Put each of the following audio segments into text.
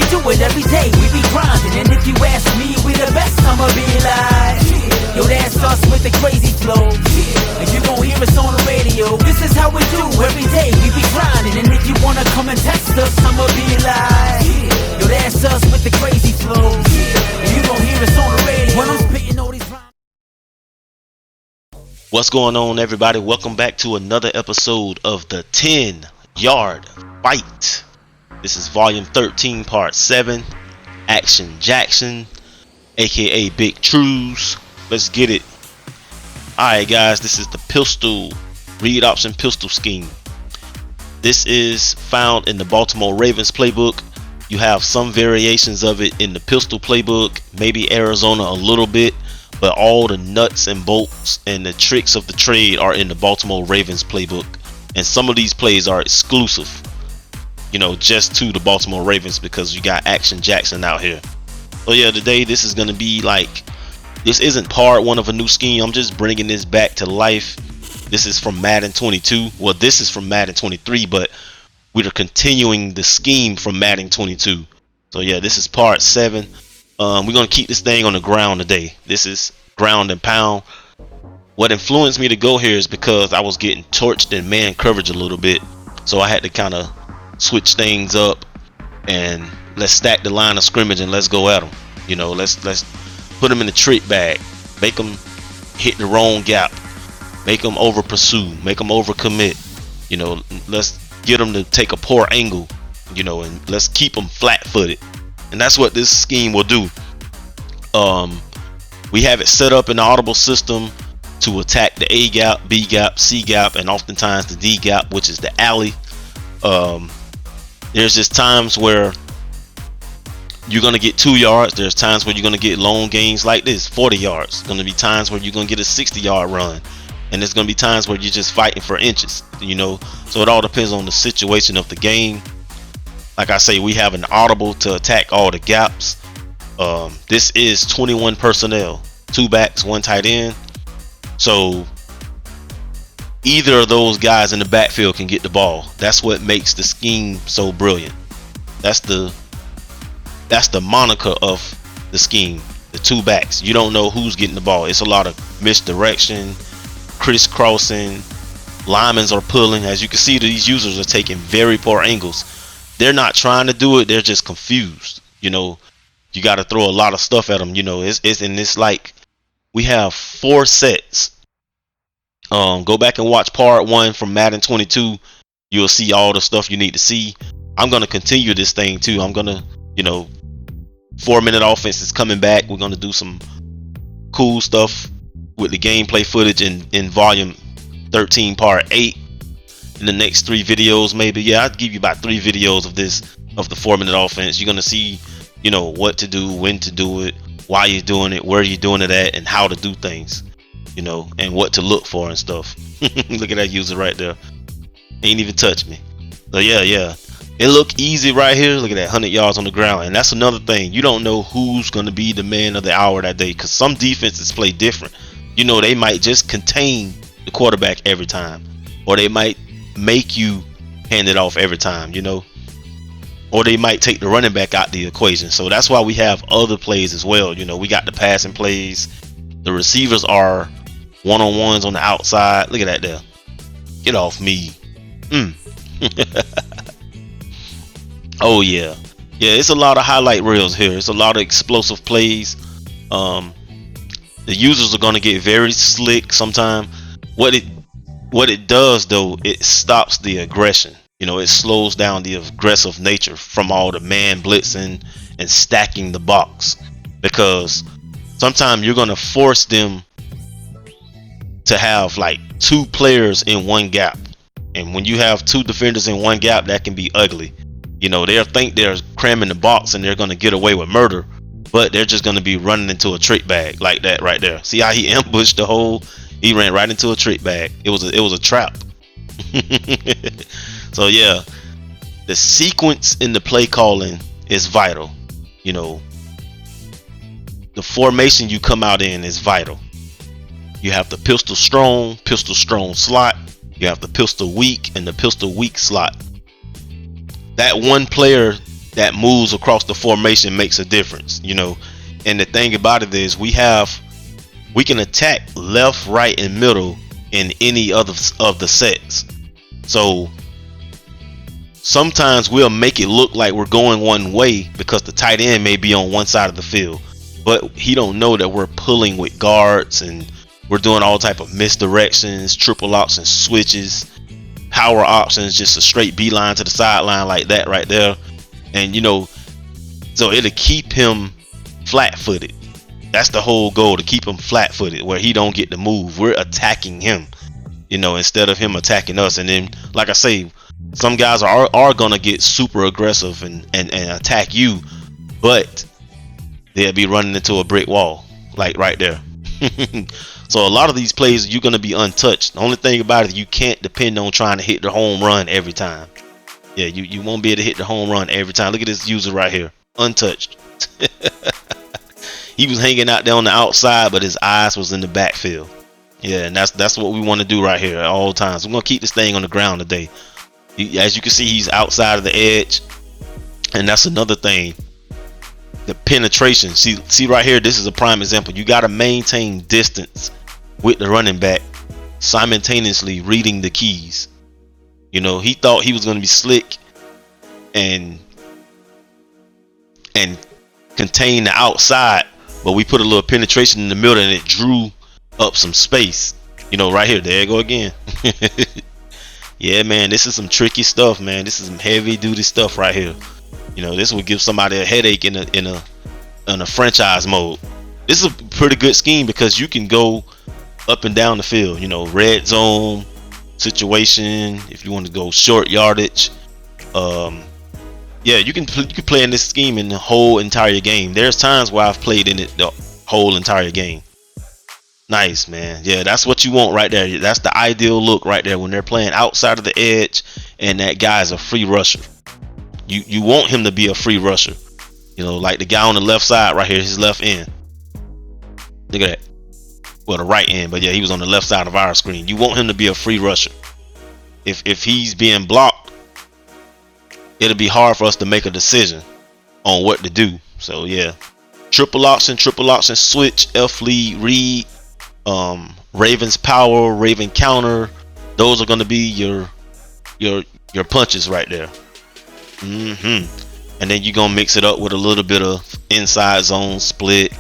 We do it every day, we be grinding. And if you ask me, we the best, I'ma be like, yo, that's us with the crazy flow. And you gon' hear us on the radio. This is how we do every day, we be grinding. And if you wanna come and test us, I'ma be like, yo, that's us with the crazy flow. And you gon' hear us on the radio when I'm spitting all these rhymes. What's going on, everybody? Welcome back to another episode of the 10-Yard Fight. This is volume 13, part 7. Action Jackson, aka Big Trues. Let's get it. Alright guys, this is the pistol read option pistol scheme. This is found in the Baltimore Ravens playbook. You have some variations of it in the pistol playbook, maybe Arizona a little bit, but all the nuts and bolts and the tricks of the trade are in the Baltimore Ravens playbook. And some of these plays are exclusive, you know, just to the Baltimore Ravens because you got Action Jackson out here. So yeah, today this is gonna be like, this isn't part 1 of a new scheme. I'm just bringing this back to life. This is from Madden 22. Well, this is from Madden 23, but we're continuing the scheme from Madden 22. So yeah, this is part 7. We're gonna keep this thing on the ground today. This is ground and pound. What influenced me to go here is because I was getting torched in man coverage a little bit, so I had to kind of switch things up and let's stack the line of scrimmage and let's go at them. You know, let's put them in the trick bag, make them hit the wrong gap, make them over pursue, make them over commit. You know, let's get them to take a poor angle, you know, and let's keep them flat-footed. And that's what this scheme will do. We have it set up in the audible system to attack the A gap, B gap, C gap, and oftentimes the D gap, which is the alley. There's just times where you're gonna get 2 yards. There's times where you're gonna get long gains like this, 40 yards. There's gonna be times where you're gonna get a 60-yard run, and there's gonna be times where you're just fighting for inches. You know, so it all depends on the situation of the game. Like I say, we have an audible to attack all the gaps. This is 21 personnel, 2 backs, 1 tight end. So either of those guys in the backfield can get the ball. That's what makes the scheme so brilliant. That's the moniker of the scheme. The 2 backs. You don't know who's getting the ball. It's a lot of misdirection, crisscrossing. Linemen are pulling. As you can see, these users are taking very poor angles. They're not trying to do it. They're just confused. You know, you got to throw a lot of stuff at them. You know, it's like we have 4 sets. Go back and watch part 1 from Madden 22. You'll see all the stuff you need to see. I'm gonna continue this thing too. I'm gonna, you know, 4-minute offense is coming back. We're gonna do some cool stuff with the gameplay footage in volume 13, part 8. In the next 3 videos, maybe. Yeah, I'll give you about 3 videos of this, of the 4-minute offense. You're gonna see, you know, what to do, when to do it, why you're doing it, where you're doing it at, and how to do things, you know, and what to look for and stuff. Look at that user right there. Ain't even touched me. So yeah, it look easy right here. Look at that, 100 yards on the ground. And that's another thing. You don't know who's gonna be the man of the hour that day, because some defenses play different. You know, they might just contain the quarterback every time, or they might make you hand it off every time, you know, or they might take the running back out the equation. So that's why we have other plays as well. You know, we got the passing plays. The receivers are one-on-ones on the outside. Look at that there. Get off me. Oh yeah, it's a lot of highlight reels here. It's a lot of explosive plays. The users are going to get very slick sometimes. What it does though, it stops the aggression. You know, it slows down the aggressive nature from all the man blitzing and stacking the box, because sometimes you're going to force them to have like 2 players in 1 gap, and when you have 2 defenders in 1 gap, that can be ugly. You know, they'll think they're cramming the box and they're going to get away with murder, but they're just going to be running into a trick bag like that right there. See how he ambushed the hole? He ran right into a trick bag. It was a trap. So yeah, the sequence in the play calling is vital. You know, the formation you come out in is vital. You have the pistol strong slot. You have the pistol weak and the pistol weak slot. That one player that moves across the formation makes a difference, you know. And the thing about it is we can attack left, right, and middle in any other of the sets. So sometimes we'll make it look like we're going one way because the tight end may be on one side of the field, but he don't know that we're pulling with guards and we're doing all type of misdirections, triple options, switches, power options, just a straight beeline to the sideline like that right there. And you know, so it'll keep him flat-footed. That's the whole goal, to keep him flat-footed where he don't get to move. We're attacking him, you know, instead of him attacking us. And then, like I say, some guys are gonna get super aggressive and attack you, but they'll be running into a brick wall, like right there. So a lot of these plays you're gonna be untouched. The only thing about it, you can't depend on trying to hit the home run every time. Yeah, you won't be able to hit the home run every time. Look at this user right here, untouched. He was hanging out there on the outside, but his eyes was in the backfield. Yeah, and that's what we want to do right here at all times. We're gonna keep this thing on the ground today. As you can see, he's outside of the edge, and that's another thing. The penetration. See right here. This is a prime example. You got to maintain distance with the running back, simultaneously reading the keys. You know, he thought he was going to be slick and contain the outside, but we put a little penetration in the middle and it drew up some space. You know, right here. There you go again. Yeah, man, this is some tricky stuff, man. This is some heavy duty stuff right here. You know, this would give somebody a headache in a franchise mode. This is a pretty good scheme because you can go up and down the field. You know, red zone situation. If you want to go short yardage, yeah, you can play in this scheme in the whole entire game. There's times where I've played in it the whole entire game. Nice, man. Yeah, that's what you want right there. That's the ideal look right there when they're playing outside of the edge and that guy's a free rusher. You want him to be a free rusher. You know, like the guy on the left side right here, his left end. Look at that. Well, the right end, but yeah, he was on the left side of our screen. You want him to be a free rusher. If he's being blocked, it'll be hard for us to make a decision on what to do. So yeah, triple option, switch, F lead, read, Raven's power, Raven counter. Those are going to be your punches right there. And then you're gonna mix it up with a little bit of inside zone split,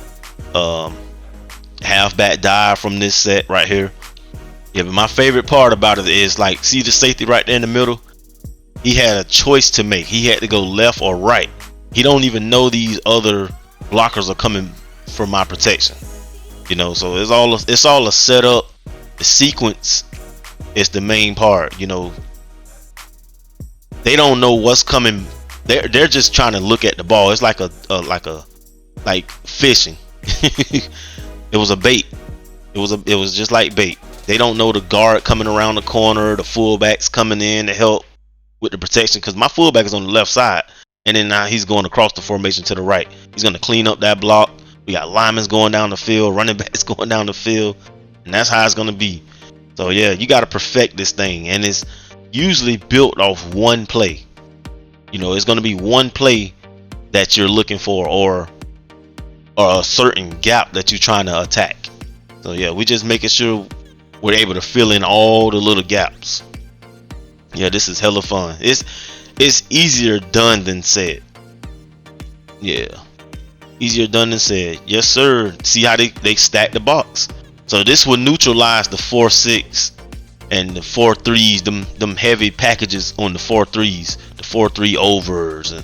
halfback dive from this set right here. Yeah, but my favorite part about it is, like, see the safety right there in the middle? He had a choice to make. He had to go left or right. He don't even know these other blockers are coming for my protection. You know, so it's all a setup. The sequence is the main part. You know, they don't know what's coming. They're just trying to look at the ball. It's like fishing. It was a bait. It was just like bait. They don't know the guard coming around the corner, the fullback's coming in to help with the protection, because my fullback is on the left side, and then now he's going across the formation to the right. He's going to clean up that block. We got linemen going down the field, running backs going down the field, and that's how it's going to be. So yeah, you got to perfect this thing, and it's usually built off one play. You know, it's going to be one play that you're looking for, or a certain gap that you're trying to attack. So yeah, we just making sure we're able to fill in all the little gaps. Yeah, this is hella fun. It's easier done than said. Yeah, easier done than said. Yes sir. See how they stack the box. So this will neutralize the 4-6 and the 4-3s, them heavy packages on the 4-3s, the 4-3 overs, and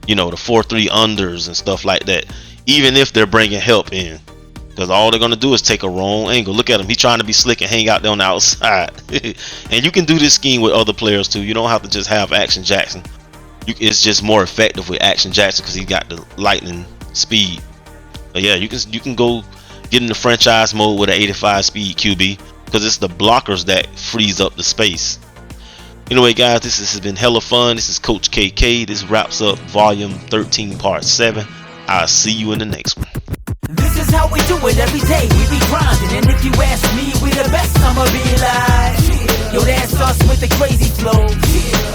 you know, the 4-3 unders and stuff like that, even if they're bringing help in, because all they're gonna do is take a wrong angle. Look at him, he's trying to be slick and hang out there on the outside. And you can do this scheme with other players too. You don't have to just have Action Jackson. It's just more effective with Action Jackson because he got the lightning speed. But yeah, you can go get into franchise mode with an 85 speed QB, because it's the blockers that frees up the space. Anyway guys, this has been hella fun. This is Coach KK. This wraps up volume 13 part 7. I'll see you in the next one. This is how we do it every day. We be grinding, and if you ask me, we the best. I'ma be like, yo, that's us with the crazy flow.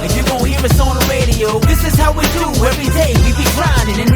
And you gon' hear us on the radio. radio. This is how we do every day. We be grinding and